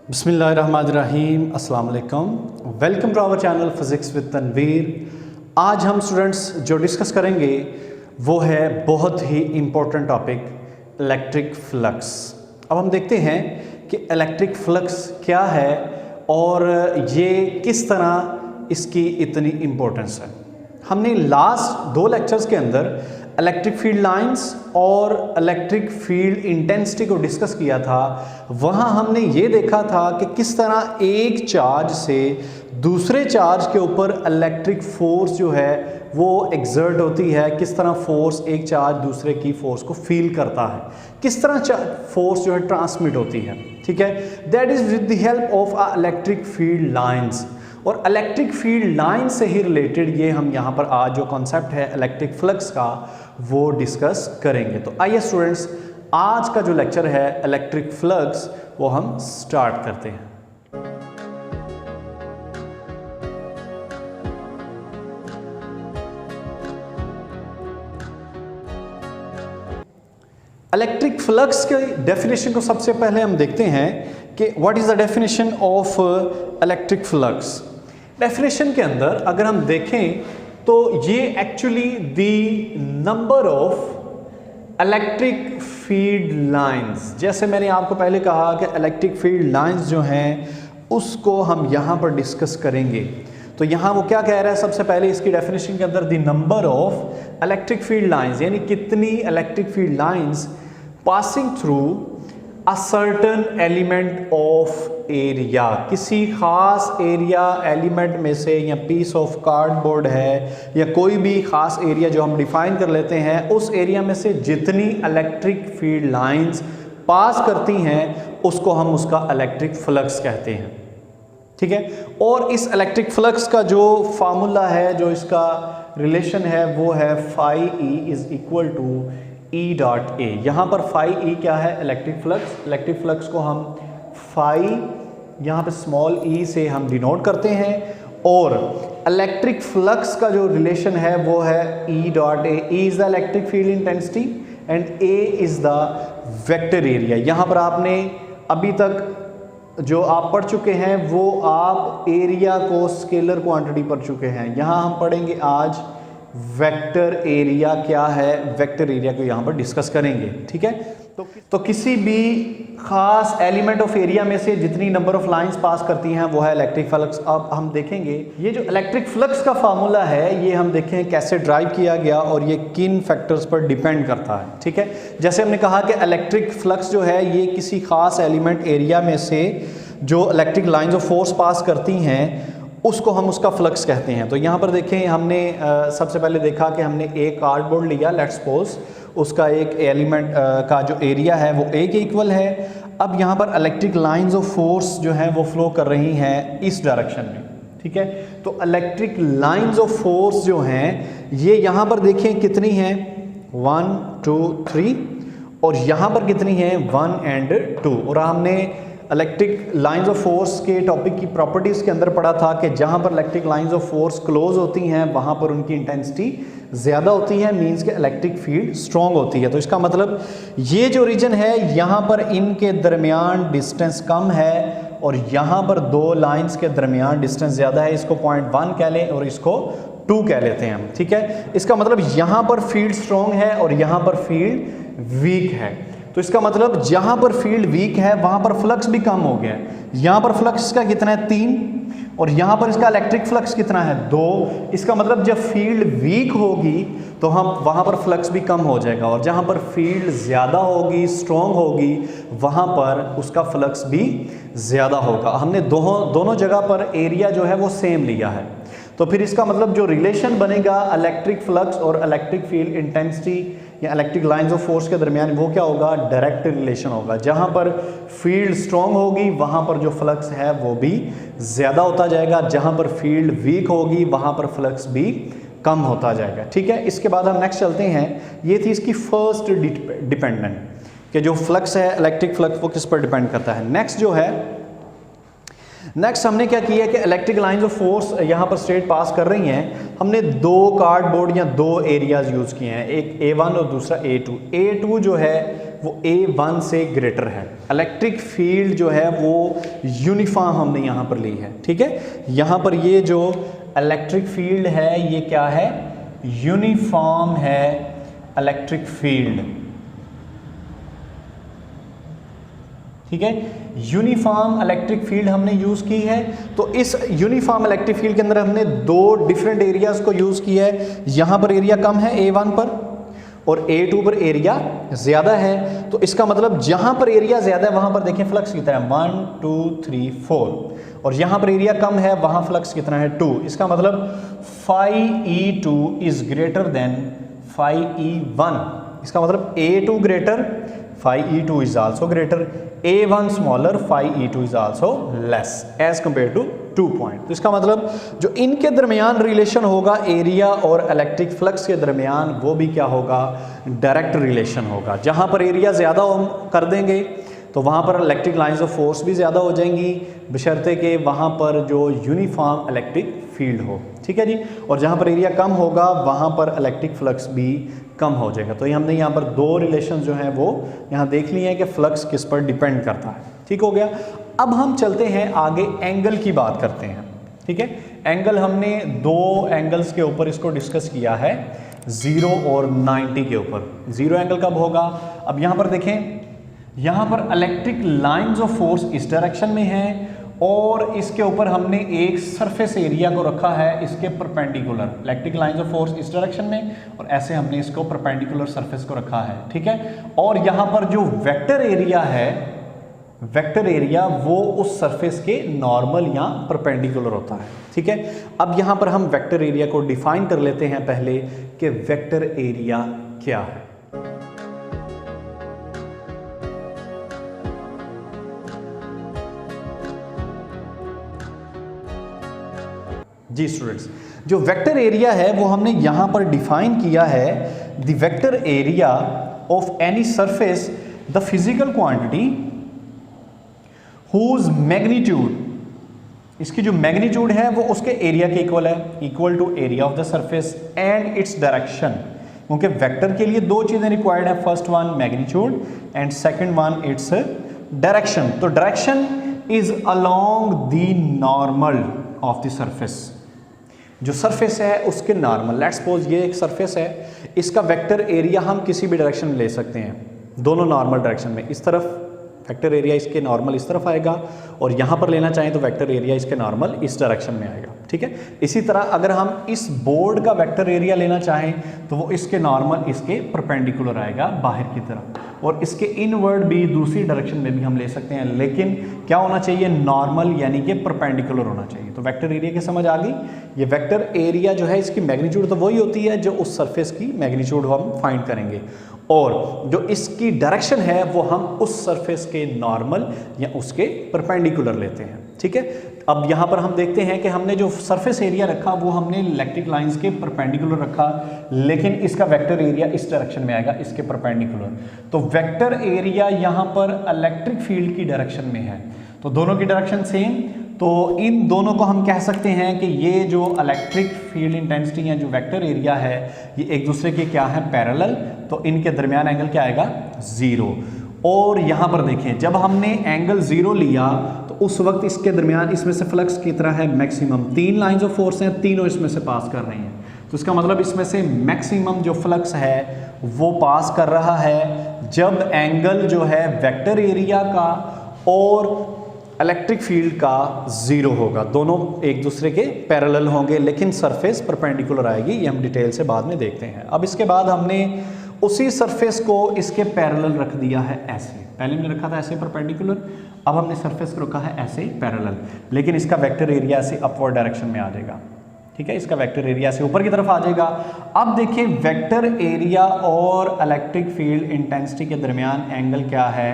बिस्मिल्लाहिर्रहमानिर्रहीम, अस्सलाम वालेकुम। Welcome to our channel physics with Tanveer. आज हम स्टूडेंट्स जो डिस्कस करेंगे वो है बहुत ही इम्पोर्टेंट टॉपिक इलेक्ट्रिक फ्लक्स। अब हम देखते हैं कि इलेक्ट्रिक फ्लक्स क्या है और ये किस तरह इसकी इतनी इम्पोर्टेंस है। हमने लास्ट 2 लेक्चर्स के अंदर इलेक्ट्रिक फील्ड लाइंस और इलेक्ट्रिक फील्ड इंटेंसिटी को डिस्कस किया था। वहाँ हमने ये देखा था कि किस तरह एक चार्ज से दूसरे चार्ज के ऊपर इलेक्ट्रिक फोर्स जो है वो एक्सर्ट होती है, किस तरह फोर्स एक चार्ज दूसरे की फोर्स को फील करता है, किस तरह फोर्स जो है ट्रांसमिट होती है। ठीक है, that is with the help of electric field lines. और इलेक्ट्रिक फील्ड लाइन से ही रिलेटेड ये हम यहाँ पर आज जो कॉन्सेप्ट है इलेक्ट्रिक फ्लक्स का वो डिस्कस करेंगे। तो आइए स्टूडेंट्स, आज का जो लेक्चर है इलेक्ट्रिक फ्लक्स वो हम स्टार्ट करते हैं। इलेक्ट्रिक फ्लक्स के डेफिनेशन को सबसे पहले हम देखते हैं कि what is the definition of electric flux. Definition के अंदर अगर हम देखें तो ये actually the number of electric field lines, जैसे मैंने आपको पहले कहा कि इलेक्ट्रिक फील्ड लाइंस जो हैं उसको हम यहाँ पर डिस्कस करेंगे। तो यहाँ वो क्या कह रहा है, सबसे पहले इसकी डेफिनेशन के अंदर the number of electric field lines, यानी कितनी electric field lines passing through a certain element of area, किसी खास एरिया एलिमेंट में से, या पीस ऑफ कार्डबोर्ड है या कोई भी खास एरिया जो हम डिफाइन कर लेते हैं, उस एरिया में से जितनी इलेक्ट्रिक फील्ड लाइंस पास करती हैं उसको हम उसका इलेक्ट्रिक फ्लक्स कहते हैं। ठीक है, और इस इलेक्ट्रिक फ्लक्स का जो फार्मूला है, जो इसका रिलेशन है वो है phi E is equal to E dot A। यहाँ पर phi E क्या है, इलेक्ट्रिक फ्लक्स। इलेक्ट्रिक फ्लक्स को हम phi यहाँ पे स्मॉल e से हम डिनोट करते हैं, और इलेक्ट्रिक फ्लक्स का जो रिलेशन है वो है E dot A। E is the electric field intensity and A is the vector area. यहाँ पर आपने अभी तक जो आप पढ़ चुके हैं वो आप एरिया को स्केलर क्वांटिटी पढ़ चुके हैं। यहाँ हम पढ़ेंगे आज वेक्टर एरिया क्या है, वेक्टर एरिया को यहाँ पर डिस्कस करेंगे। ठीक है, तो किसी भी खास एलिमेंट ऑफ एरिया में से जितनी नंबर ऑफ लाइंस पास करती हैं वो है इलेक्ट्रिक फ्लक्स। अब हम देखेंगे ये जो इलेक्ट्रिक फ्लक्स का फार्मूला है ये हम देखें कैसे ड्राइव किया गया और ये किन फैक्टर्स पर डिपेंड करता है। ठीक है, जैसे हमने कहा कि इलेक्ट्रिक फ्लक्स जो है ये किसी खास एलिमेंट एरिया में से जो electric lines of force pass करती हैं उसको हम उसका फ्लक्स कहते हैं। तो यहाँ पर देखें, हमने सबसे पहले देखा कि हमने एक कार्डबोर्ड लिया, लेट्स सपोज उसका एक एलिमेंट का जो एरिया है वो A के इक्वल है। अब यहाँ पर इलेक्ट्रिक लाइंस ऑफ फोर्स जो है वो फ्लो कर रही हैं इस डायरेक्शन में। ठीक है, तो इलेक्ट्रिक लाइंस ऑफ फोर्स जो हैं ये यहाँ पर देखें कितनी हैं, 1 2 3, और यहाँ पर कितनी हैं, 1 and 2। और हमने इलेक्ट्रिक लाइंस ऑफ फोर्स के टॉपिक की प्रॉपर्टीज़ के अंदर पढ़ा था कि जहाँ पर electric lines of force close होती हैं वहाँ पर उनकी इंटेंसिटी ज़्यादा होती है, मींस के इलेक्ट्रिक फील्ड स्ट्रॉन्ग होती है। तो इसका मतलब ये जो रीजन है यहाँ पर इनके दरमियान डिस्टेंस कम है और यहाँ पर 2 लाइंस के दरमियान डिस्टेंस ज़्यादा है। इसको 0.1 कह लें और इसको 2 कह लेते हैं हम। ठीक है, इसका मतलब यहाँ पर फील्ड स्ट्रॉन्ग है और यहाँ पर फील्ड वीक है। तो इसका मतलब जहां पर फील्ड वीक है वहां पर फ्लक्स भी कम हो गया है। यहां पर फ्लक्स का कितना है, 3, और यहां पर इसका इलेक्ट्रिक फ्लक्स कितना है, 2। इसका मतलब जब फील्ड वीक होगी तो हम वहां पर फ्लक्स भी कम हो जाएगा, और जहां पर फील्ड ज़्यादा होगी, स्ट्रॉन्ग होगी, वहां पर उसका फ्लक्स भी ज़्यादा होगा। हमने दोनों जगह पर एरिया जो है वो सेम लिया है। तो फिर इसका मतलब जो रिलेशन बनेगा इलेक्ट्रिक फ्लक्स और इलेक्ट्रिक फील्ड इंटेंसिटी या इलेक्ट्रिक लाइंस ऑफ फोर्स के दरमियान वो क्या होगा, डायरेक्ट रिलेशन होगा। जहां पर फील्ड स्ट्रॉन्ग होगी वहां पर जो फ्लक्स है वो भी ज़्यादा होता जाएगा, जहां पर फील्ड वीक होगी वहां पर फ्लक्स भी कम होता जाएगा। ठीक है, इसके बाद हम नेक्स्ट चलते हैं। ये थी इसकी फर्स्ट डिपेंडेंट कि जो फ्लक्स है इलेक्ट्रिक फ्लक्स वो किस पर डिपेंड करता है। नेक्स्ट जो है, नेक्स्ट हमने क्या किया कि इलेक्ट्रिक लाइंस ऑफ फोर्स यहाँ पर स्ट्रेट पास कर रही हैं। हमने 2 कार्डबोर्ड या 2 एरियाज यूज़ किए हैं, एक A1 और दूसरा A2। A2 जो है वो A1 से ग्रेटर है। इलेक्ट्रिक फील्ड जो है वो यूनिफॉर्म हमने यहाँ पर ली है, ठीक है। यहाँ पर ये जो इलेक्ट्रिक फील्ड है ये क्या है, यूनिफॉर्म है इलेक्ट्रिक फील्ड, ठीक है। यूनिफॉर्म इलेक्ट्रिक फील्ड हमने यूज की है। तो इस यूनिफॉर्म इलेक्ट्रिक फील्ड के अंदर हमने दो डिफरेंट एरियाज को यूज किया है। यहां पर एरिया कम है A1 पर और A2 पर एरिया ज्यादा है। तो इसका मतलब जहां पर एरिया ज्यादा है वहां पर देखिए फ्लक्स कितना है 1 2 3 4 और यहां पर एरिया कम है वहां फ्लक्स कितना है 2। इसका मतलब φE2 is greater than φE1। इसका मतलब A2 greater, φE2 is also greater, A1 smaller, φE2 is also less as compared to 2 point। तो इसका मतलब जो इनके दरमियान रिलेशन होगा एरिया और इलेक्ट्रिक फ्लक्स के दरमियान, वो भी क्या होगा, डायरेक्ट रिलेशन होगा। जहां पर एरिया ज़्यादा हम कर देंगे तो वहां पर इलेक्ट्रिक लाइंस ऑफ फोर्स भी ज़्यादा हो जाएंगी, बशर्ते कि वहां पर जो यूनिफॉर्म इलेक्ट्रिक फील्ड हो, ठीक है जी। और जहां पर एरिया कम होगा वहां पर इलेक्ट्रिक फ्लक्स भी कम हो जाएगा। तो ये हमने यहाँ पर दो रिलेशन जो हैं वो यहाँ देख लिए हैं कि फ्लक्स किस पर डिपेंड करता है, ठीक हो गया। अब हम चलते हैं आगे, एंगल की बात करते हैं, ठीक है। एंगल हमने दो एंगल्स के ऊपर इसको डिस्कस किया है, 0 और 90 के ऊपर। 0 एंगल कब होगा, अब यहाँ पर देखें, यहाँ पर इलेक्ट्रिक लाइंस ऑफ फोर्स इस डायरेक्शन में है और इसके ऊपर हमने एक सरफेस एरिया को रखा है इसके perpendicular, electric lines of force इस डायरेक्शन में और ऐसे हमने इसको परपेंडिकुलर सरफेस को रखा है, ठीक है। और यहाँ पर जो वेक्टर एरिया है, वेक्टर एरिया वो उस सरफेस के नॉर्मल या परपेंडिकुलर होता है, ठीक है। अब यहाँ पर हम वेक्टर एरिया को डिफाइन कर लेते हैं पहले कि वेक्टर एरिया क्या है। जी स्टूडेंट्स, जो वेक्टर एरिया है वो हमने यहां पर डिफाइन किया है, the vector area of any surface the physical quantity whose magnitude, इसकी जो मैग्नीट्यूड है वो उसके एरिया के इक्वल है, equal to area of the surface and its direction. क्योंकि वेक्टर के लिए दो चीजें रिक्वायर्ड है, first one magnitude and second one its direction. तो direction is along the normal of the surface, जो सरफेस है उसके नॉर्मल। लेट्स सपोज ये एक सरफेस है, इसका वेक्टर एरिया हम किसी भी डायरेक्शन में ले सकते हैं, दोनों नॉर्मल डायरेक्शन में। इस तरफ वेक्टर एरिया इसके नॉर्मल इस तरफ आएगा और यहाँ पर लेना चाहें तो वेक्टर एरिया इसके नॉर्मल इस डायरेक्शन में आएगा, ठीक है। इसी तरह अगर हम इस बोर्ड का वेक्टर एरिया लेना चाहें तो वो इसके नॉर्मल इसके परपेंडिकुलर आएगा बाहर की तरफ, और इसके इनवर्ड भी दूसरी डायरेक्शन में भी हम ले सकते हैं, लेकिन क्या होना चाहिए, नॉर्मल यानी कि परपेंडिकुलर होना चाहिए। तो वेक्टर एरिया की समझ आ गई। ये वेक्टर एरिया जो है इसकी मैग्नीट्यूड तो वही होती है जो उस सरफेस की मैग्नीट्यूड हम फाइंड करेंगे, और जो इसकी डायरेक्शन है वो हम उस सरफेस के नॉर्मल या उसके परपेंडिकुलर लेते हैं, ठीक है। अब यहाँ पर हम देखते हैं कि हमने जो सरफेस एरिया रखा वो हमने इलेक्ट्रिक लाइंस के परपेंडिकुलर रखा, लेकिन इसका वेक्टर एरिया इस डायरेक्शन में आएगा, इसके परपेंडिकुलर। तो वेक्टर एरिया यहाँ पर इलेक्ट्रिक फील्ड की डायरेक्शन में है, तो दोनों की डायरेक्शन सेम। तो इन दोनों को हम कह सकते हैं कि ये जो इलेक्ट्रिक फील्ड इंटेंसिटी या जो वेक्टर एरिया है ये एक दूसरे के क्या है, पैरेलल। तो इनके दरमियान एंगल क्या आएगा, 0। और यहाँ पर देखें, जब हमने एंगल 0 लिया तो उस वक्त इसके दरमियान इसमें से फ्लक्स कितना है, मैक्सिमम। 3 लाइंस ऑफ फोर्स हैं, तीनों इसमें से पास कर रही हैं, तो इसका मतलब इसमें से मैक्सिमम जो फ्लक्स है वो पास कर रहा है जब एंगल जो है वेक्टर एरिया का और इलेक्ट्रिक फील्ड का 0 होगा, दोनों एक दूसरे के पैरेलल होंगे, लेकिन सरफेस परपेंडिकुलर आएगी। ये हम डिटेल से बाद में देखते हैं। अब इसके बाद हमने उसी सरफेस को इसके पैरेलल रख दिया है ऐसे, पहले हमने रखा था ऐसे परपेंडिकुलर, अब हमने सरफेस को रखा है ऐसे पैरेलल, लेकिन इसका वेक्टर एरिया से अपवर्ड डायरेक्शन में आ जाएगा, ठीक है। इसका वेक्टर एरिया से ऊपर की तरफ आ जाएगा। अब देखिए वेक्टर एरिया और इलेक्ट्रिक फील्ड इंटेंसिटी के दरमियान एंगल क्या है,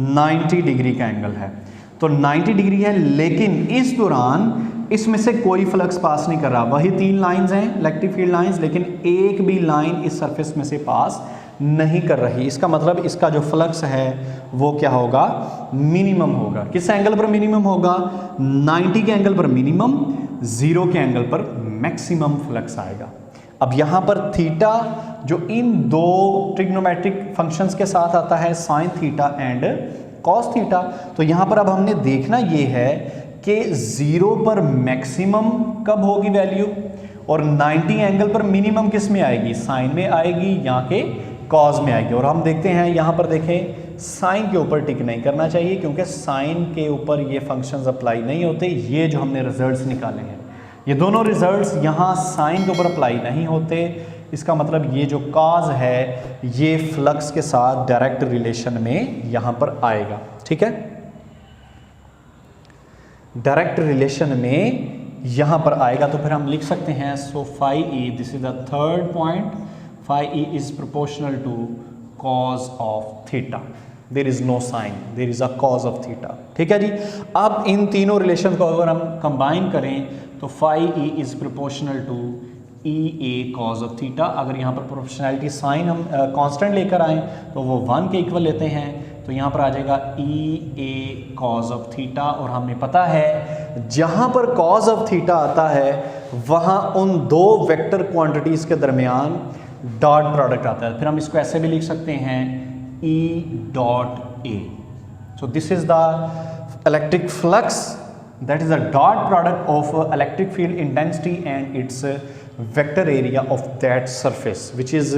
90 डिग्री का एंगल है। तो 90 डिग्री है, लेकिन इस दौरान इसमें से कोई फ्लक्स पास नहीं कर रहा। वही 3 लाइंस हैं इलेक्ट्रिक फील्ड लाइंस, लेकिन एक भी लाइन इस सरफेस में से पास नहीं कर रही। इसका मतलब इसका जो फ्लक्स है वो क्या होगा, मिनिमम होगा। किस एंगल पर मिनिमम होगा, 90 के एंगल पर मिनिमम, 0 के एंगल पर मैक्सिमम फ्लक्स आएगा। अब यहाँ पर थीटा जो इन दो ट्रिग्नोमेट्रिक फंक्शंस के साथ आता है, sine theta and cos theta, तो यहाँ पर अब हमने देखना ये है कि 0 पर मैक्सिमम कब होगी वैल्यू और 90 एंगल पर मिनिमम किस में आएगी, साइन में आएगी या के कॉस में आएगी। और हम देखते हैं यहाँ पर देखें साइन के ऊपर टिक नहीं करना चाहिए क्योंकि साइन के ऊपर ये फंक्शंस अप्लाई नहीं होते। ये जो हमने रिजल्ट्स निकाले हैं ये दोनों रिजल्ट्स यहाँ साइन के ऊपर अप्लाई नहीं होते। इसका मतलब ये जो कॉज है ये फ्लक्स के साथ डायरेक्ट रिलेशन में यहाँ पर आएगा, ठीक है, डायरेक्ट रिलेशन में यहाँ पर आएगा। तो फिर हम लिख सकते हैं so phi E, this is the third point, phi E is proportional to cos of theta, there is no sine, there is a cos of theta, ठीक है जी। अब इन तीनों रिलेशन को अगर हम कंबाइन करें तो phi E is proportional to E A cos of theta. अगर यहाँ पर प्रोपोर्शनैलिटी साइन हम कांस्टेंट लेकर आएँ तो वो 1 के इक्वल लेते हैं, तो यहाँ पर आ जाएगा ई ए कॉज ऑफ थीटा। और हमें पता है जहाँ पर कॉज ऑफ थीटा आता है वहाँ उन दो वेक्टर क्वांटिटीज़ के दरमियान डॉट प्रोडक्ट आता है। फिर हम इसको ऐसे भी लिख सकते हैं E dot A. So this is the electric flux, that is a dot product of electric field intensity and its vector area of that surface which is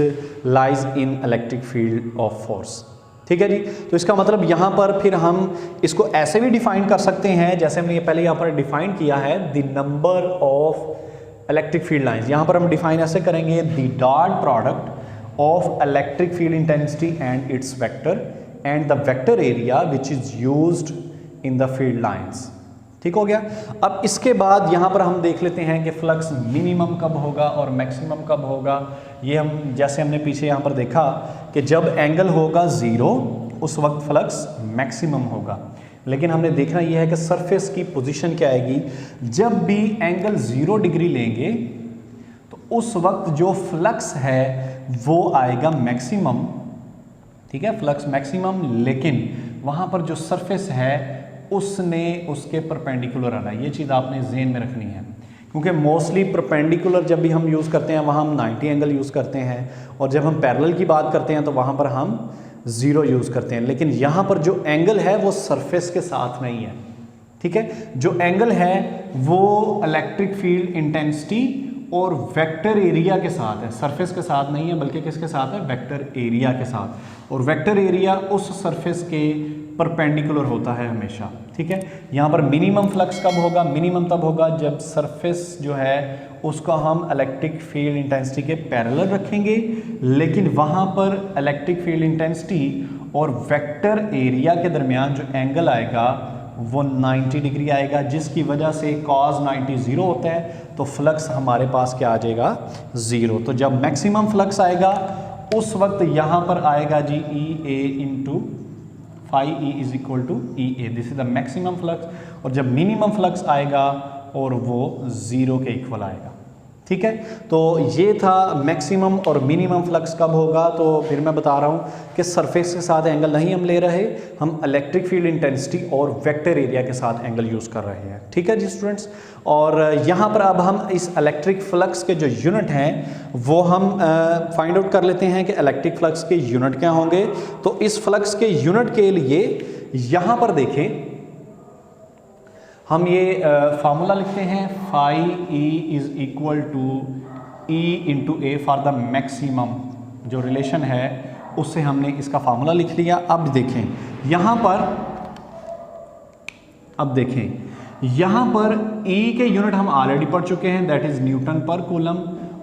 lies in electric field of force, ठीक है जी। तो इसका मतलब यहाँ पर फिर हम इसको ऐसे भी डिफाइन कर सकते हैं जैसे हमने पहले यहाँ पर डिफाइन किया है, the number of electric field lines. यहाँ पर हम डिफाइन ऐसे करेंगे, the dot product of electric field intensity and it's vector and the vector area which is used in the field lines, ठीक हो गया। अब इसके बाद यहाँ पर हम देख लेते हैं कि फ्लक्स मिनिमम कब होगा और मैक्सिमम कब होगा। ये हम जैसे हमने पीछे यहाँ पर देखा कि जब एंगल होगा 0 उस वक्त फ्लक्स मैक्सिमम होगा, लेकिन हमने देखना यह है कि सरफेस की पोजीशन क्या आएगी। जब भी एंगल 0 डिग्री लेंगे तो उस वक्त जो फ्लक्स है वो आएगा मैक्सिमम, ठीक है, फ्लक्स मैक्सिमम, लेकिन वहाँ पर जो सरफेस है उसने उसके परपेंडिकुलर आना है। ये चीज़ आपने ज़हन में रखनी है क्योंकि मोस्टली परपेंडिकुलर जब भी हम यूज़ करते हैं वहाँ हम 90 एंगल यूज़ करते हैं और जब हम पैरेलल की बात करते हैं तो वहाँ पर हम 0 यूज़ करते हैं। लेकिन यहाँ पर जो एंगल है वो सरफेस के साथ नहीं है, ठीक है। जो एंगल है वो इलेक्ट्रिक फील्ड इंटेंसिटी और वेक्टर एरिया के साथ है, सरफेस के साथ नहीं है बल्कि किसके साथ है, वेक्टर एरिया के साथ। और वेक्टर एरिया उस सरफेस के परपेंडिकुलर होता है हमेशा, ठीक है। यहाँ पर मिनिमम फ्लक्स कब होगा, मिनिमम तब होगा जब सरफेस जो है उसको हम इलेक्ट्रिक फील्ड इंटेंसिटी के पैरेलल रखेंगे, लेकिन वहाँ पर इलेक्ट्रिक फील्ड इंटेंसिटी और वेक्टर एरिया के दरमियान जो एंगल आएगा वो 90 डिग्री आएगा, जिसकी वजह से cos 90 0 होता है, तो फ्लक्स हमारे पास क्या आ जाएगा, 0। तो जब मैक्सिमम फ्लक्स आएगा उस वक्त यहाँ पर आएगा जी E A into phi E is equal to E A, this is the maximum flux. और जब मिनिमम फ्लक्स आएगा और वो 0 के इक्वल आएगा, ठीक है। तो ये था मैक्सिमम और मिनिमम फ्लक्स कब होगा। तो फिर मैं बता रहा हूँ कि सरफेस के साथ एंगल नहीं हम ले रहे, हम इलेक्ट्रिक फील्ड इंटेंसिटी और वेक्टर एरिया के साथ एंगल यूज़ कर रहे हैं, ठीक है जी स्टूडेंट्स। और यहाँ पर अब हम इस इलेक्ट्रिक फ्लक्स के जो यूनिट हैं वो हम फाइंड आउट कर लेते हैं कि इलेक्ट्रिक फ्लक्स के यूनिट क्या होंगे। तो इस फ्लक्स के यूनिट के लिए यहाँ पर देखें हम ये फार्मूला लिखते हैं, phi E is equal to E into A for the maximum. जो रिलेशन है उससे हमने इसका फार्मूला लिख लिया। अब देखें यहाँ पर, अब देखें यहाँ पर E के यूनिट हम ऑलरेडी पढ़ चुके हैं, that is newton per coulomb,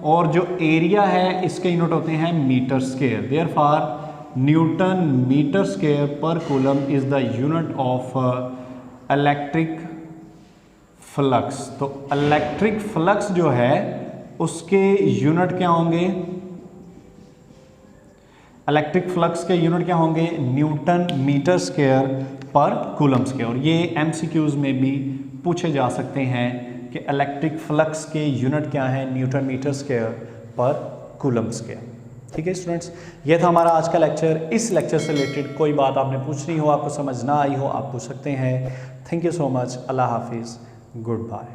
और जो एरिया है इसके यूनिट होते हैं metre square. Therefore newton metre square per coulomb is the unit of electric flux. तो इलेक्ट्रिक फ्लक्स जो है उसके यूनिट क्या होंगे, इलेक्ट्रिक फ्लक्स के यूनिट क्या होंगे, Newton metre square per coulomb square. और ये एमसीक्यूज में भी पूछे जा सकते हैं कि इलेक्ट्रिक फ्लक्स के यूनिट क्या है, Newton metre square per coulomb square, ठीक है स्टूडेंट्स। ये था हमारा आज का लेक्चर। इस लेक्चर से रिलेटेड कोई बात आपने पूछनी हो, आपको समझ ना आई हो, आप पूछ सकते हैं। Thank you so much. अल्लाह हाफिज़। Goodbye.